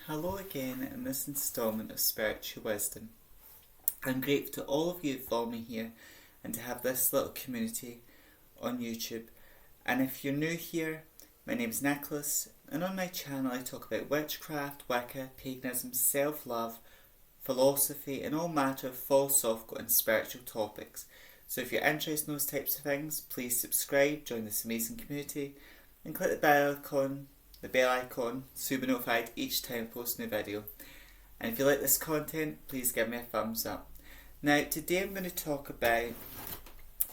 Hello again in this instalment of Spiritual Wisdom. I'm grateful to all of you who follow me here and to have this little community on YouTube. And if you're new here, my name's Nicholas, and on my channel I talk about witchcraft, Wicca, paganism, self-love, philosophy and all matter of philosophical and spiritual topics. So if you're interested in those types of things, please subscribe, join this amazing community and click the bell icon so you'll be notified each time I post a new video. And if you like this content, please give me a thumbs up. Now today I'm going to talk about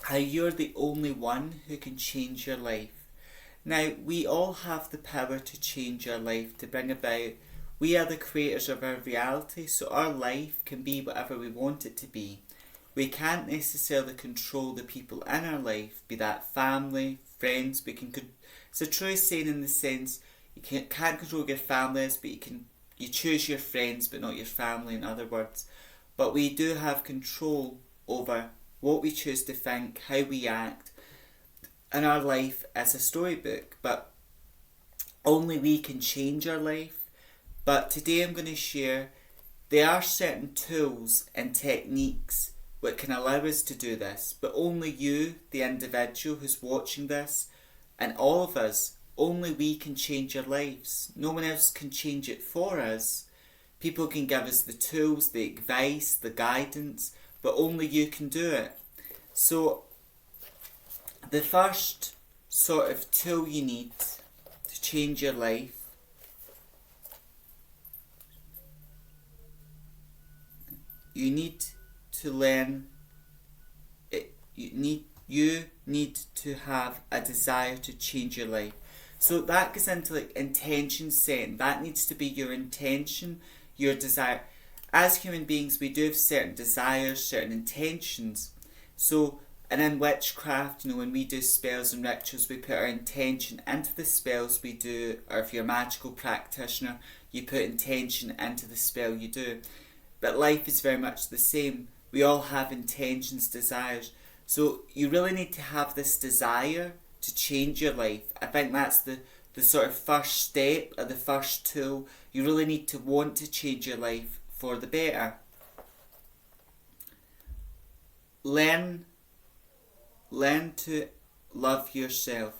how you're the only one who can change your life. Now we all have the power to change our life, to bring about. We are the creators of our reality, so our life can be whatever we want it to be. We can't necessarily control the people in our life, be that family, friends. It's a true saying in the sense you can't control your families, but you choose your friends but not your family, in other words. But we do have control over what we choose to think, how we act, and our life as a storybook. But only we can change our life. But today I'm going to share there are certain tools and techniques that can allow us to do this, but only you, the individual who's watching this, and all of us, only we can change our lives. No one else can change it for us. People can give us the tools, the advice, the guidance, but only you can do it. So the first sort of tool you need to change your life you need to learn it. You need to have a desire to change your life. So that goes into like intention setting. That needs to be your intention, your desire. As human beings, we do have certain desires, certain intentions. So, and in witchcraft, when we do spells and rituals, we put our intention into the spells we do, or if you're a magical practitioner, you put intention into the spell you do. But life is very much the same. We all have intentions, desires. So you really need to have this desire to change your life. I think that's the sort of first step, or the first tool. You really need to want to change your life for the better. Learn to love yourself.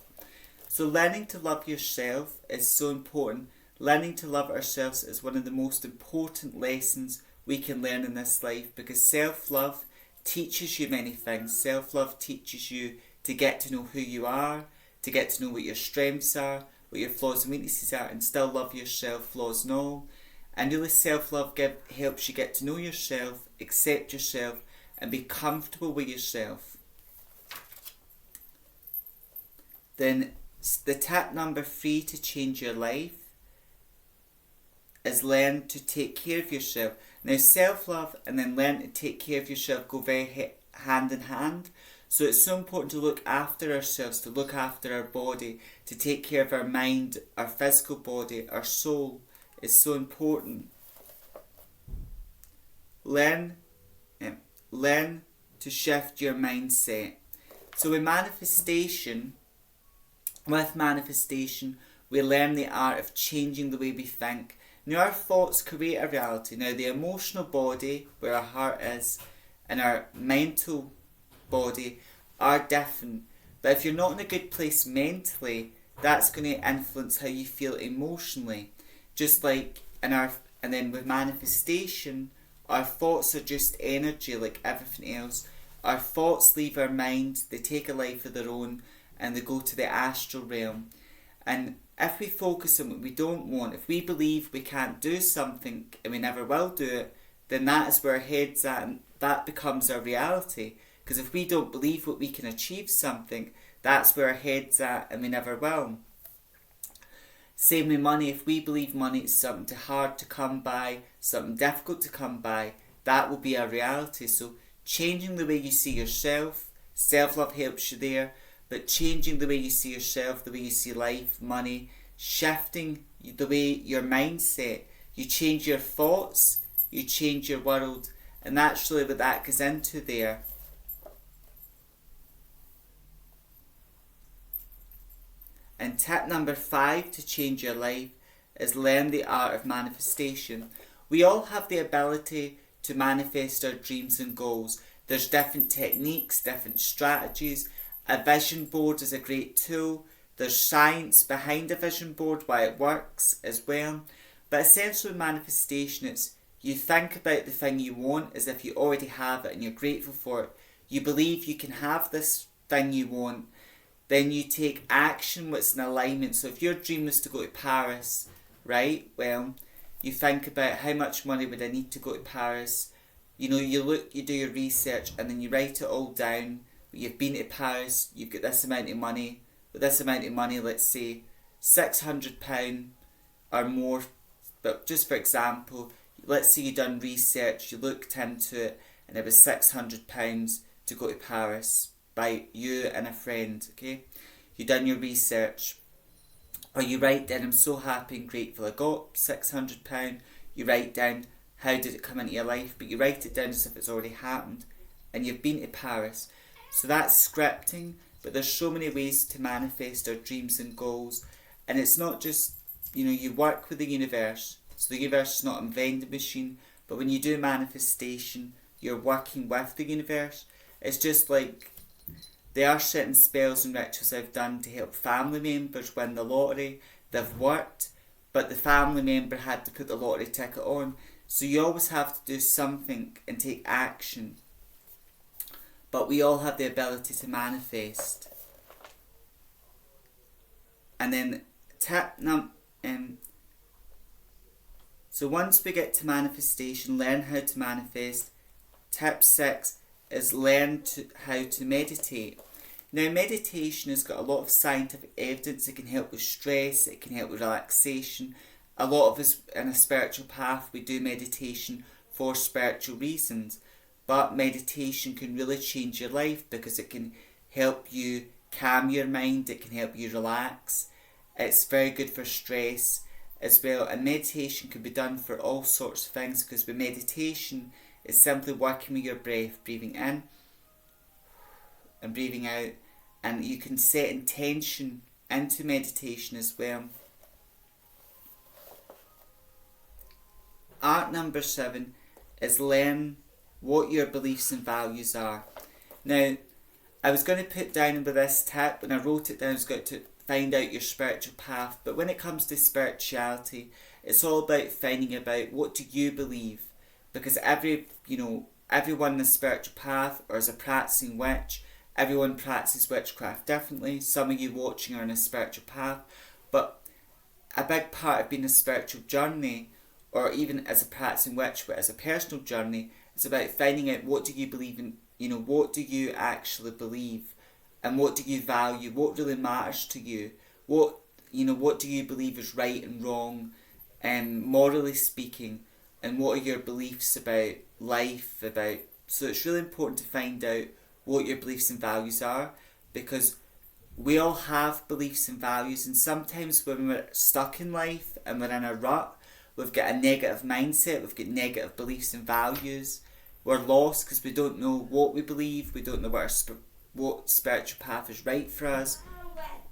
So learning to love yourself is so important. Learning to love ourselves is one of the most important lessons we can learn in this life, because self-love teaches you many things. Self-love teaches you to get to know who you are, to get to know what your strengths are, what your flaws and weaknesses are, and still love yourself, flaws and all. And really self-love helps you get to know yourself, accept yourself, and be comfortable with yourself. Then the tip number 3 to change your life is learn to take care of yourself. Now self-love and then learn to take care of yourself go very hand in hand. So it's so important to look after ourselves, to look after our body, to take care of our mind, our physical body, our soul is so important. Learn to shift your mindset. So with manifestation, we learn the art of changing the way we think. Now our thoughts create a reality. Now the emotional body, where our heart is, and our mental body are different. But if you're not in a good place mentally, that's going to influence how you feel emotionally. Just like and then with manifestation, our thoughts are just energy like everything else. Our thoughts leave our mind, they take a life of their own, and they go to the astral realm. And if we focus on what we don't want, if we believe we can't do something and we never will do it, then that is where our head's at, and that becomes our reality. Because if we don't believe what we can achieve something, that's where our head's at and we never will. Same with money. If we believe money is something hard to come by, something difficult to come by, that will be our reality. So changing the way you see yourself, self-love helps you there. But changing the way you see yourself, the way you see life, money, shifting the way your mindset, you change your thoughts, you change your world, and that's really what that goes into there. And tip number 5 to change your life is learn the art of manifestation. We all have the ability to manifest our dreams and goals. There's different techniques, different strategies. A vision board is a great tool. There's science behind a vision board, why it works as well. But essentially manifestation, it's you think about the thing you want as if you already have it and you're grateful for it. You believe you can have this thing you want. Then you take action what's in alignment. So if your dream was to go to Paris, right? Well, you think about how much money would I need to go to Paris. You know, you do your research and then you write it all down. You've been to Paris, you've got this amount of money. With this amount of money, let's say £600 or more. But just for example, let's say you've done research, you looked into it, and it was £600 to go to Paris by you and a friend, okay? You've done your research. Or you write down, I'm so happy and grateful I got £600. You write down, how did it come into your life? But you write it down as if it's already happened. And you've been to Paris. So that's scripting, but there's so many ways to manifest our dreams and goals. And it's not just, you work with the universe. So the universe is not a vending machine, but when you do manifestation, you're working with the universe. It's just like, there are certain spells and rituals I've done to help family members win the lottery. They've worked, but the family member had to put the lottery ticket on. So you always have to do something and take action. But we all have the ability to manifest. And then so once we get to manifestation, learn how to manifest. Tip 6 is learn how to meditate. Now, meditation has got a lot of scientific evidence. It can help with stress, it can help with relaxation. A lot of us in a spiritual path, we do meditation for spiritual reasons. But meditation can really change your life because it can help you calm your mind, it can help you relax. It's very good for stress as well. And meditation can be done for all sorts of things, because with meditation, it's simply working with your breath, breathing in and breathing out. And you can set intention into meditation as well. Art number 7 is learn what your beliefs and values are. Now, I was going to put down with this tip, when I wrote it down, I was going to find out your spiritual path. But when it comes to spirituality, it's all about finding about what do you believe. Because everyone in the spiritual path, or as a practicing witch, everyone practices witchcraft differently. Some of you watching are on a spiritual path. But a big part of being a spiritual journey, or even as a practicing witch, but as a personal journey, it's about finding out what do you believe in, what do you actually believe, and what do you value, what really matters to you, what do you believe is right and wrong, and morally speaking, and what are your beliefs about life, so it's really important to find out what your beliefs and values are, because we all have beliefs and values, and sometimes when we're stuck in life and we're in a rut, we've got a negative mindset, we've got negative beliefs and values. We're lost because we don't know what we believe, we don't know what spiritual path is right for us,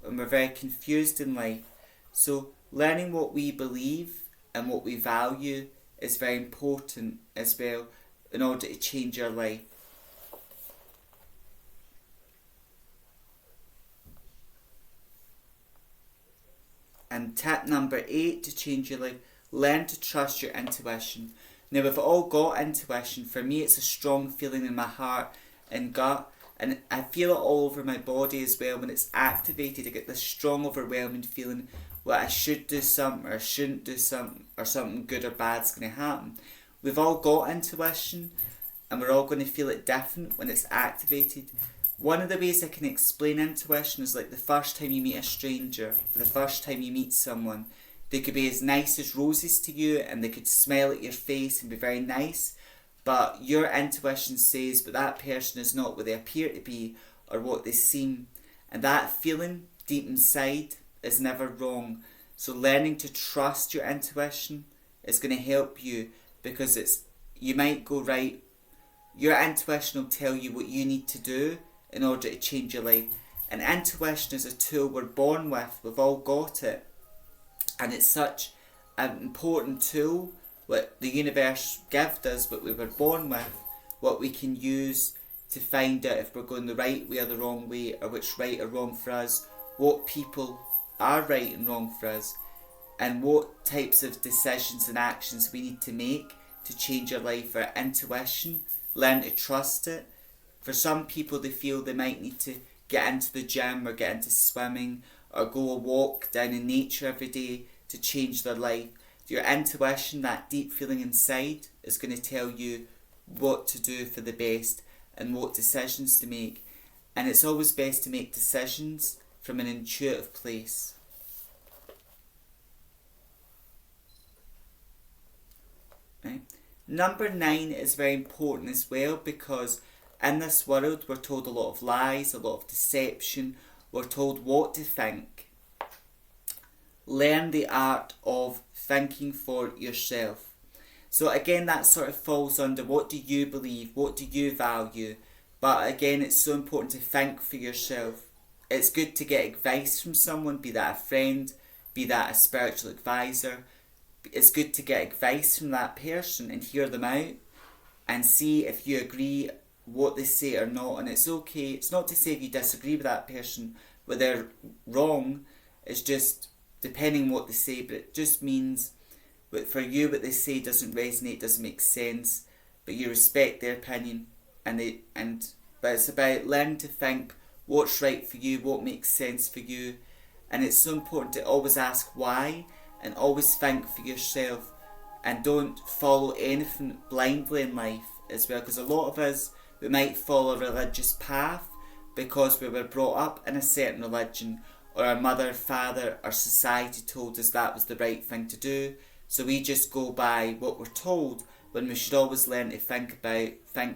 and we're very confused in life. So learning what we believe and what we value is very important as well in order to change our life. And tip number 8 to change your life, learn to trust your intuition. Now, we've all got intuition. For me, it's a strong feeling in my heart and gut, and I feel it all over my body as well. When it's activated, I get this strong, overwhelming feeling that I should do something, or I shouldn't do something, or something good or bad's going to happen. We've all got intuition, and we're all going to feel it different when it's activated. One of the ways I can explain intuition is like the first time you meet a stranger, the first time you meet someone. They could be as nice as roses to you, and they could smile at your face and be very nice, but your intuition says, but that person is not what they appear to be or what they seem. And that feeling deep inside is never wrong. So learning to trust your intuition is going to help you, because you might go right. Your intuition will tell you what you need to do in order to change your life. And intuition is a tool we're born with. We've all got it. And it's such an important tool, what the universe gives us, what we were born with, what we can use to find out if we're going the right way or the wrong way, or which right or wrong for us, what people are right and wrong for us, and what types of decisions and actions we need to make to change our life. Our intuition, learn to trust it. For some people, they feel they might need to get into the gym or get into swimming or go a walk down in nature every day to change their life. Your intuition, that deep feeling inside, is going to tell you what to do for the best and what decisions to make. And it's always best to make decisions from an intuitive place. Right? Number 9 is very important as well, because in this world we're told a lot of lies, a lot of deception. We're told what to think. Learn the art of thinking for yourself. So again, that sort of falls under what do you believe, what do you value. But again, it's so important to think for yourself. It's good to get advice from someone, be that a friend, be that a spiritual advisor. It's good to get advice from that person and hear them out and see if you agree what they say or not. And it's okay, it's not to say if you disagree with that person whether they're wrong, it's just depending what they say, but it just means that for you what they say doesn't resonate, doesn't make sense, but you respect their opinion, but it's about learning to think what's right for you, what makes sense for you. And it's so important to always ask why and always think for yourself, and don't follow anything blindly in life as well, because a lot of us, we might follow a religious path because we were brought up in a certain religion, or our mother, father, or society told us that was the right thing to do, so we just go by what we're told, when we should always learn to think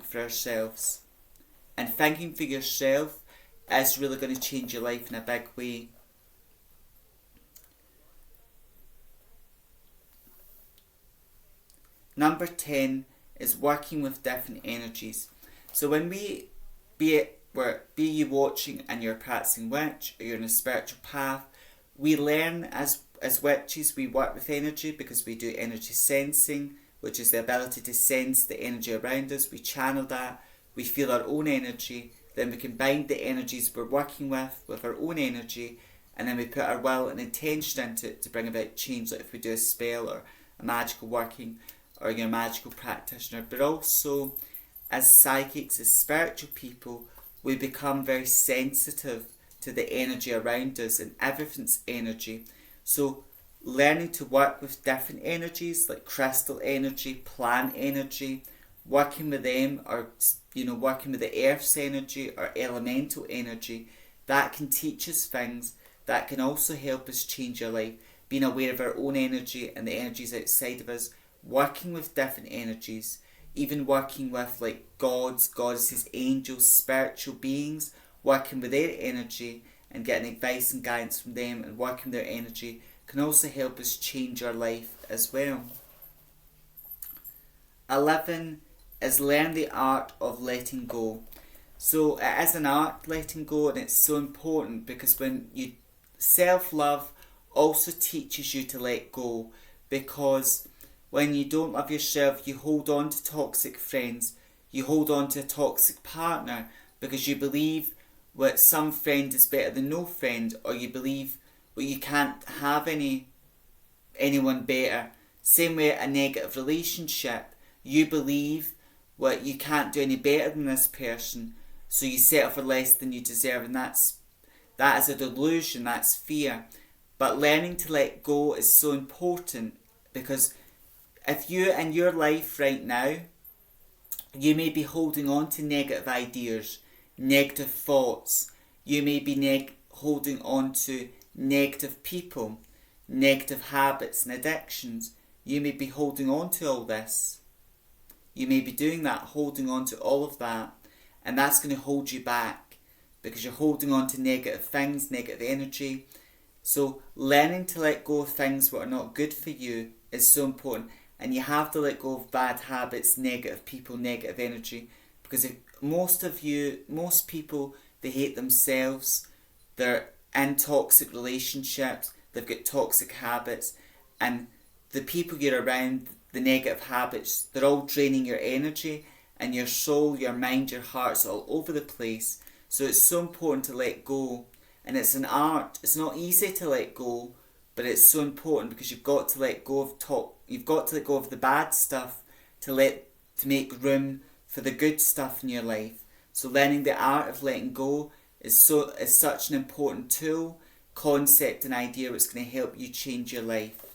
for ourselves. And thinking for yourself is really going to change your life in a big way. Number 10 is working with different energies. So when be you watching and you're practicing witch, or you're in a spiritual path, we learn as witches, we work with energy because we do energy sensing, which is the ability to sense the energy around us. We channel that, we feel our own energy, then we combine the energies we're working with our own energy, and then we put our will and intention into it to bring about change, like if we do a spell or a magical working, or you're a magical practitioner. But also, as psychics, as spiritual people, we become very sensitive to the energy around us, and everything's energy. So learning to work with different energies, like crystal energy, plant energy, working with them, or working with the earth's energy or elemental energy, that can teach us things that can also help us change our life. Being aware of our own energy and the energies outside of us, working with different energies, even working with like gods, goddesses, angels, spiritual beings, working with their energy and getting advice and guidance from them and working their energy can also help us change our life as well. 11 is learn the art of letting go. So it is an art, letting go, and it's so important because when you self-love also teaches you to let go, because when you don't love yourself, you hold on to toxic friends, you hold on to a toxic partner because you believe what some friend is better than no friend, or you believe what you can't have anyone better. Same way a negative relationship, you believe what you can't do any better than this person, so you settle for less than you deserve, and that is a delusion, that's fear. But learning to let go is so important, because if you in your life right now, you may be holding on to negative ideas, negative thoughts, you may be holding on to negative people, negative habits and addictions. You may be holding on to all this. You may be doing that, holding on to all of that, and that's going to hold you back because you're holding on to negative things, negative energy. So learning to let go of things that are not good for you is so important, and you have to let go of bad habits, negative people, negative energy, because if most people, they hate themselves, they're in toxic relationships, they've got toxic habits, and the people you're around, the negative habits, they're all draining your energy and your soul, your mind, your heart's all over the place. So it's so important to let go. And it's an art. It's not easy to let go, but it's so important because you've got to let go of you've got to let go of the bad stuff to make room for the good stuff in your life. So learning the art of letting go is such an important tool, concept and idea which is going to help you change your life.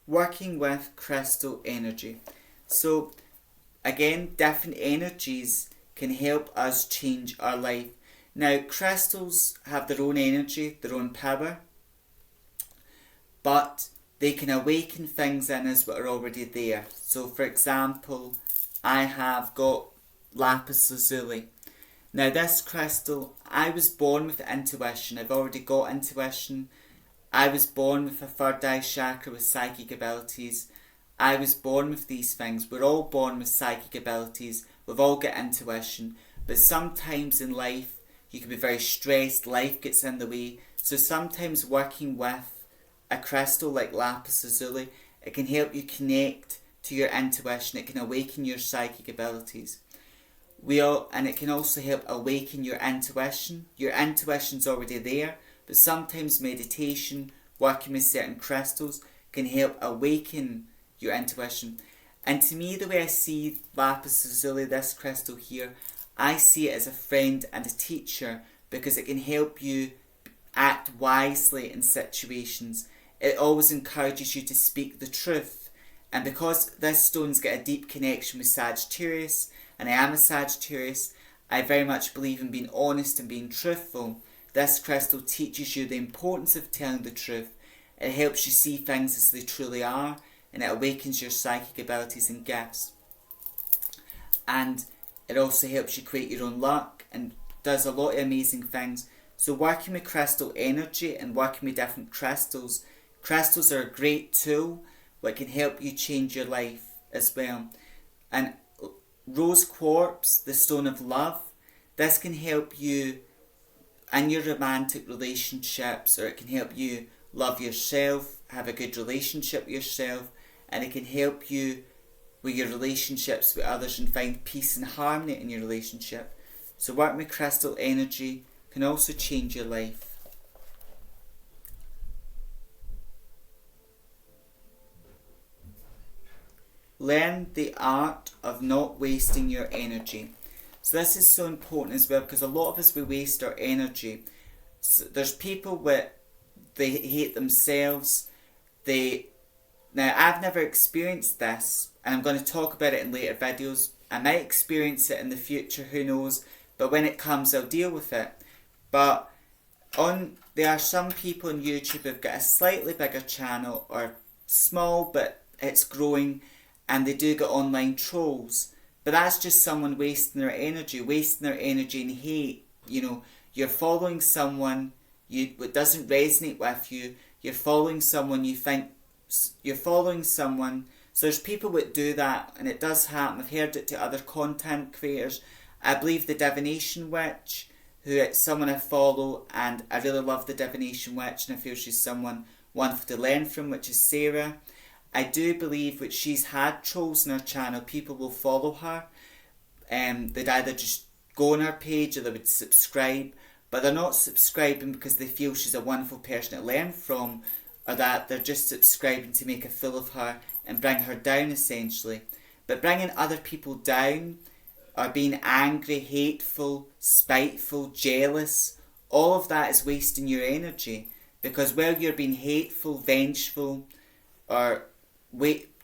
Working with crystal energy. So again, different energies can help us change our life. Now, crystals have their own energy, their own power, but they can awaken things in us that are already there. So for example, I have got lapis lazuli. Now this crystal, I was born with intuition. I've already got intuition. I was born with a third eye chakra with psychic abilities. I was born with these things. We're all born with psychic abilities. We've all got intuition. But sometimes in life, you can be very stressed. Life gets in the way. So sometimes working with a crystal like lapis lazuli, it can help you connect to your intuition. It can awaken your psychic abilities. And it can also help awaken your intuition. Your intuition's already there. But sometimes meditation, working with certain crystals, can help awaken your intuition. And to me, the way I see lapis lazuli, this crystal here, I see it as a friend and a teacher because it can help you act wisely in situations. It always encourages you to speak the truth. And because this stone's got a deep connection with Sagittarius, and I am a Sagittarius, I very much believe in being honest and being truthful. This crystal teaches you the importance of telling the truth. It helps you see things as they truly are, and it awakens your psychic abilities and gifts. And it also helps you create your own luck and does a lot of amazing things. So working with crystal energy and working with different crystals are a great tool that can help you change your life as well. And rose quartz, the stone of love, this can help you in your romantic relationships, or it can help you love yourself, have a good relationship with yourself, and it can help you with your relationships with others and find peace and harmony in your relationship. So working with crystal energy can also change your life. Learn the art of not wasting your energy. So this is so important as well because a lot of us, we waste our energy. So there's people they hate themselves. Now I've never experienced this, and I'm going to talk about it in later videos. I might experience it in the future, who knows, but when it comes I'll deal with it. But there are some people on YouTube who've got a slightly bigger channel, or small but it's growing, and they do get online trolls. But that's just someone wasting their energy in hate. You know, you're following someone it doesn't resonate with you. You're following someone So there's people that do that, and it does happen. I've heard it to other content creators. I believe the Divination Witch, someone I follow, and I really love the Divination Witch, and I feel she's someone wonderful to learn from, which is Sarah. I do believe that she's had trolls on her channel. People will follow her. They'd either just go on her page or they would subscribe, but they're not subscribing because they feel she's a wonderful person to learn from, or that they're just subscribing to make a fool of her and bring her down essentially. But bringing other people down, or being angry, hateful, spiteful, jealous, all of that is wasting your energy, because while you're being hateful, vengeful, or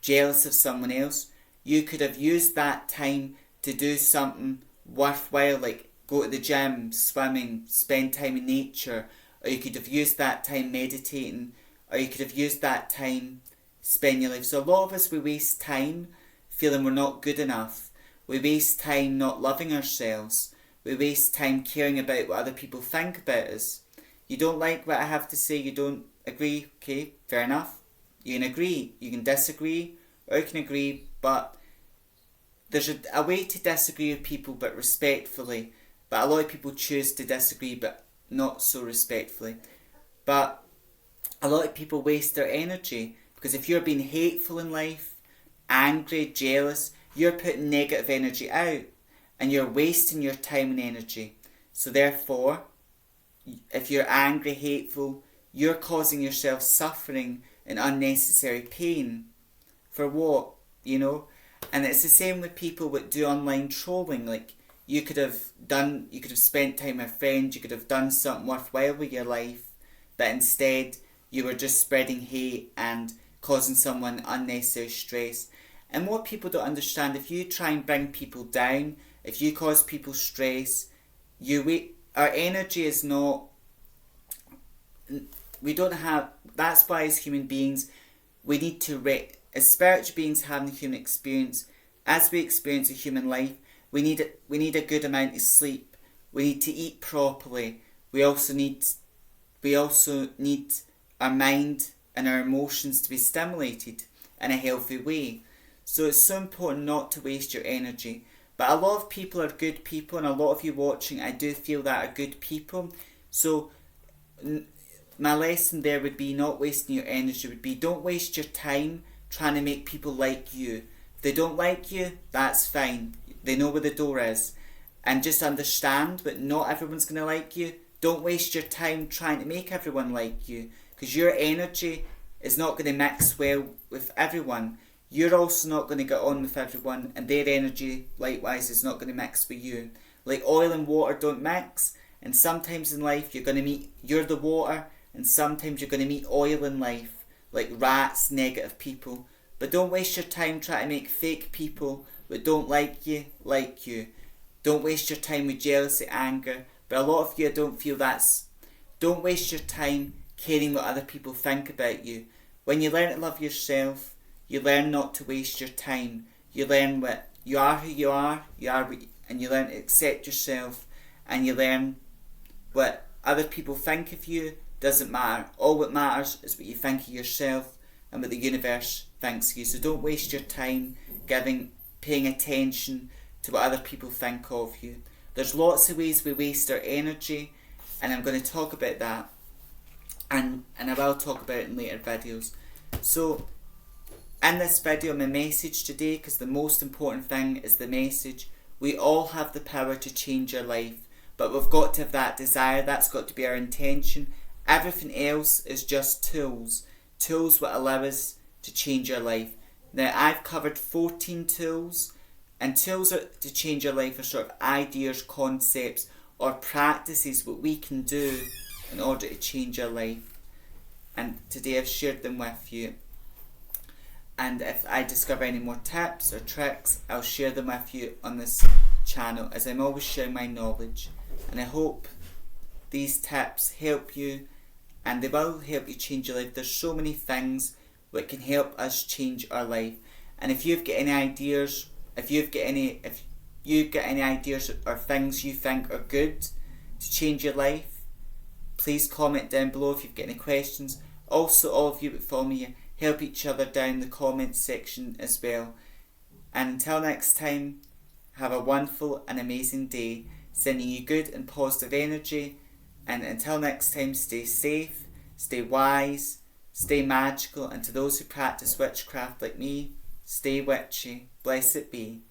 jealous of someone else, you could have used that time to do something worthwhile, like go to the gym, swimming, spend time in nature, or you could have used that time meditating, or you could have used that time spending your life. So a lot of us, we waste time feeling we're not good enough. We waste time not loving ourselves. We waste time caring about what other people think about us. You don't like what I have to say, you don't agree, okay, fair enough. You can agree, you can disagree, or you can agree, but there's a way to disagree with people, but respectfully. But a lot of people choose to disagree, but not so respectfully. But a lot of people waste their energy, because if you're being hateful in life, angry, jealous, you're putting negative energy out and you're wasting your time and energy. So therefore, if you're angry, hateful, you're causing yourself suffering and unnecessary pain. For what? You know? And it's the same with people that do online trolling. Like, you could have spent time with friends, you could have done something worthwhile with your life, but instead you were just spreading hate and causing someone unnecessary stress. And what people don't understand, if you try and bring people down, if you cause people stress, our energy is not, we don't have, that's why as human beings, we need to, as spiritual beings having a human experience, as we experience a human life, we need a good amount of sleep. We need to eat properly. We also need our mind and our emotions to be stimulated in a healthy way. So it's so important not to waste your energy. But a lot of people are good people, and a lot of you watching, I do feel that are good people. So my lesson there would be, not wasting your energy, would be don't waste your time trying to make people like you. If they don't like you, that's fine. They know where the door is. And just understand that not everyone's going to like you. Don't waste your time trying to make everyone like you, because your energy is not going to mix well with everyone. You're also not going to get on with everyone, and their energy likewise is not going to mix with you. Like oil and water don't mix, and sometimes in life you're the water, and sometimes you're going to meet oil in life, like rats, negative people. But don't waste your time trying to make fake people that don't like you. Don't waste your time with jealousy, anger. But a lot of you, I don't feel that's... Don't waste your time caring what other people think about you. When you learn to love yourself, you learn not to waste your time. You learn what you are, who you are, and you learn to accept yourself, and you learn what other people think of you doesn't matter. All what matters is what you think of yourself and what the universe thinks of you. So don't waste your time paying attention to what other people think of you. There's lots of ways we waste our energy, and I'm going to talk about that, and I will talk about it in later videos. So in this video, my message today, because the most important thing is the message, we all have the power to change our life, but we've got to have that desire. That's got to be our intention. Everything else is just tools that allow us to change our life. Now, I've covered 14 tools, and tools to change our life are sort of ideas, concepts, or practices what we can do in order to change our life. And today I've shared them with you. And if I discover any more tips or tricks, I'll share them with you on this channel, as I'm always sharing my knowledge. And I hope these tips help you, and they will help you change your life. There's so many things that can help us change our life. And if you've got any ideas, if you've got any ideas or things you think are good to change your life, please comment down below if you've got any questions. Also, all of you that follow me, help each other down the comments section as well. And until next time, have a wonderful and amazing day, sending you good and positive energy. And until next time, stay safe, stay wise, stay magical, and to those who practice witchcraft like me, stay witchy. Blessed be.